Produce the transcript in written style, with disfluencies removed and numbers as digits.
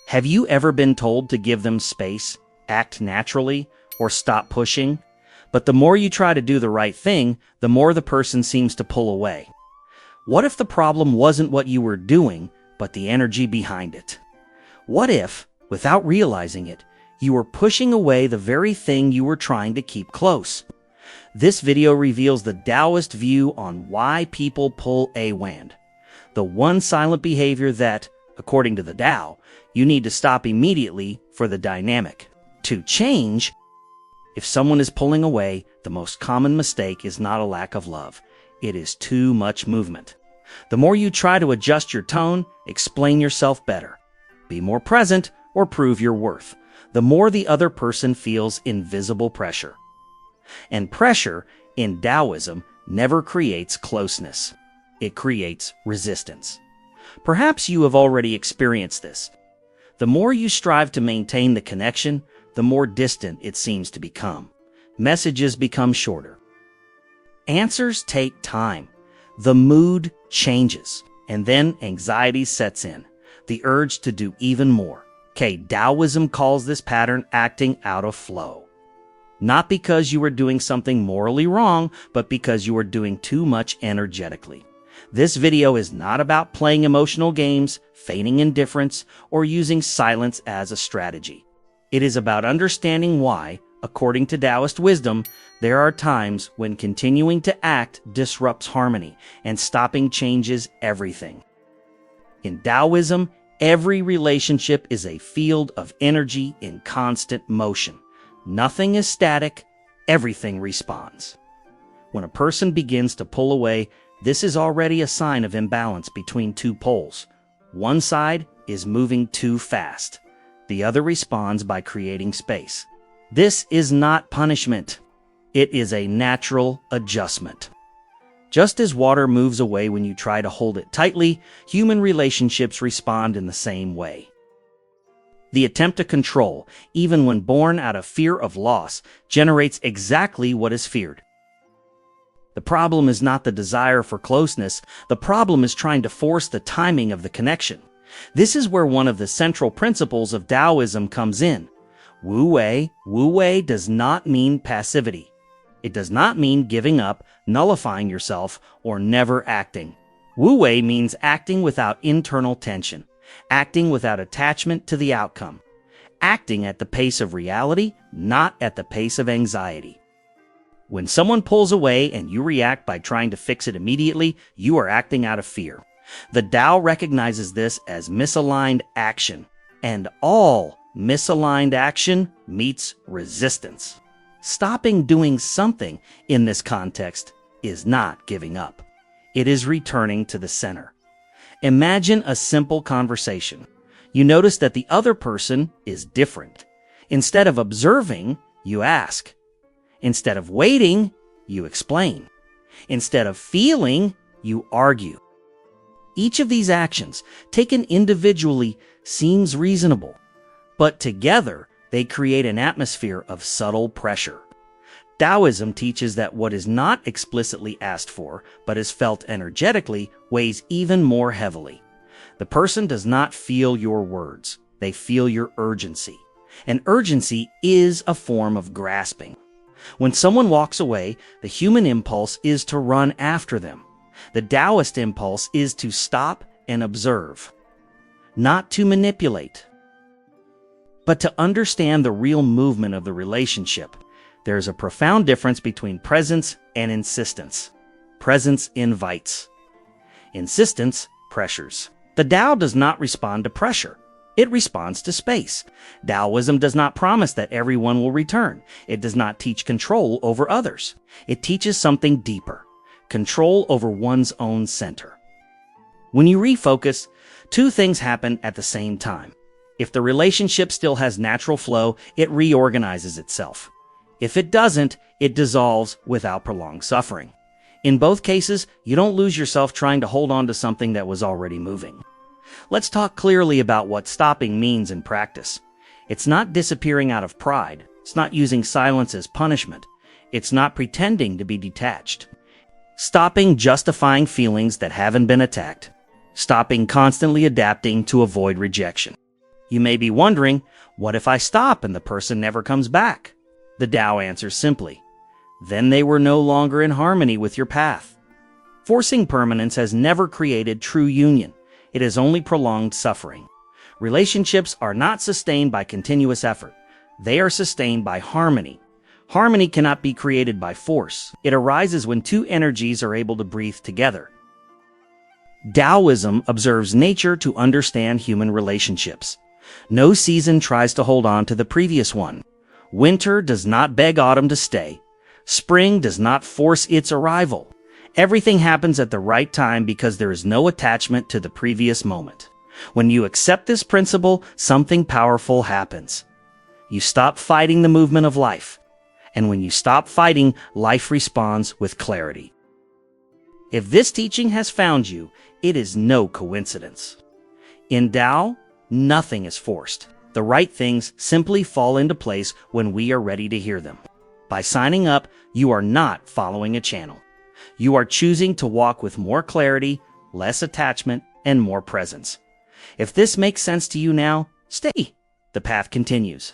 Have you ever been told to give them space, act naturally, or stop pushing? But the more you try to do the right thing, the more the person seems to pull away. What if the problem wasn't what you were doing, but the energy behind it? What if, without realizing it, you were pushing away the very thing you were trying to keep close? This video reveals the Taoist view on why people pull away. The one silent behavior that, according to the Tao, you need to stop immediately for the dynamic to change. If someone is pulling away, the most common mistake is not a lack of love. It is too much movement. The more you try to adjust your tone, explain yourself better, be more present, or prove your worth, the more the other person feels invisible pressure. And pressure, in Taoism, never creates closeness. It creates resistance. Perhaps you have already experienced this. The more you strive to maintain the connection, the more distant it seems to become. Messages become shorter. Answers take time. The mood changes, and then anxiety sets in, the urge to do even more. Taoism calls this pattern acting out of flow. Not because you are doing something morally wrong, but because you are doing too much energetically. This video is not about playing emotional games, feigning indifference, or using silence as a strategy. It is about understanding why, according to Taoist wisdom, there are times when continuing to act disrupts harmony, and stopping changes everything. In Taoism, every relationship is a field of energy in constant motion. Nothing is static, everything responds. When a person begins to pull away, this is already a sign of imbalance between two poles. One side is moving too fast. The other responds by creating space. This is not punishment. It is a natural adjustment. Just as water moves away when you try to hold it tightly, human relationships respond in the same way. The attempt to control, even when born out of fear of loss, generates exactly what is feared. The problem is not the desire for closeness. The problem is trying to force the timing of the connection. This is where one of the central principles of Taoism comes in. Wu Wei does not mean passivity. It does not mean giving up, nullifying yourself, or never acting. Wu Wei means acting without internal tension, acting without attachment to the outcome, acting at the pace of reality, not at the pace of anxiety. When someone pulls away and you react by trying to fix it immediately, you are acting out of fear. The Tao recognizes this as misaligned action, and all misaligned action meets resistance. Stopping doing something in this context is not giving up. It is returning to the center. Imagine a simple conversation. You notice that the other person is different. Instead of observing, you ask. Instead of waiting, you explain. Instead of feeling, you argue. Each of these actions, taken individually, seems reasonable, but together they create an atmosphere of subtle pressure. Taoism teaches that what is not explicitly asked for, but is felt energetically, weighs even more heavily. The person does not feel your words, they feel your urgency. And urgency is a form of grasping. When someone walks away, the human impulse is to run after them. The Taoist impulse is to stop and observe, not to manipulate, but to understand the real movement of the relationship. There is a profound difference between presence and insistence. Presence invites. Insistence pressures. The Tao does not respond to pressure. It responds to space. Taoism does not promise that everyone will return. It does not teach control over others. It teaches something deeper: control over one's own center. When you refocus, two things happen at the same time. If the relationship still has natural flow, it reorganizes itself. If it doesn't, it dissolves without prolonged suffering. In both cases, you don't lose yourself trying to hold on to something that was already moving. Let's talk clearly about what stopping means in practice. It's not disappearing out of pride. It's not using silence as punishment. It's not pretending to be detached. Stopping justifying feelings that haven't been attacked. Stopping constantly adapting to avoid rejection. You may be wondering, what if I stop and the person never comes back? The Tao answers simply, then they were no longer in harmony with your path. Forcing permanence has never created true union. It has only prolonged suffering. Relationships are not sustained by continuous effort. They are sustained by harmony. Harmony cannot be created by force. It arises when two energies are able to breathe together. Taoism observes nature to understand human relationships. No season tries to hold on to the previous one. Winter does not beg autumn to stay. Spring does not force its arrival. Everything happens at the right time because there is no attachment to the previous moment. When you accept this principle, something powerful happens. You stop fighting the movement of life. And when you stop fighting, life responds with clarity. If this teaching has found you, it is no coincidence. In Tao, nothing is forced. The right things simply fall into place when we are ready to hear them. By signing up, you are not following a channel. You are choosing to walk with more clarity, less attachment, and more presence. If this makes sense to you now, stay. The path continues.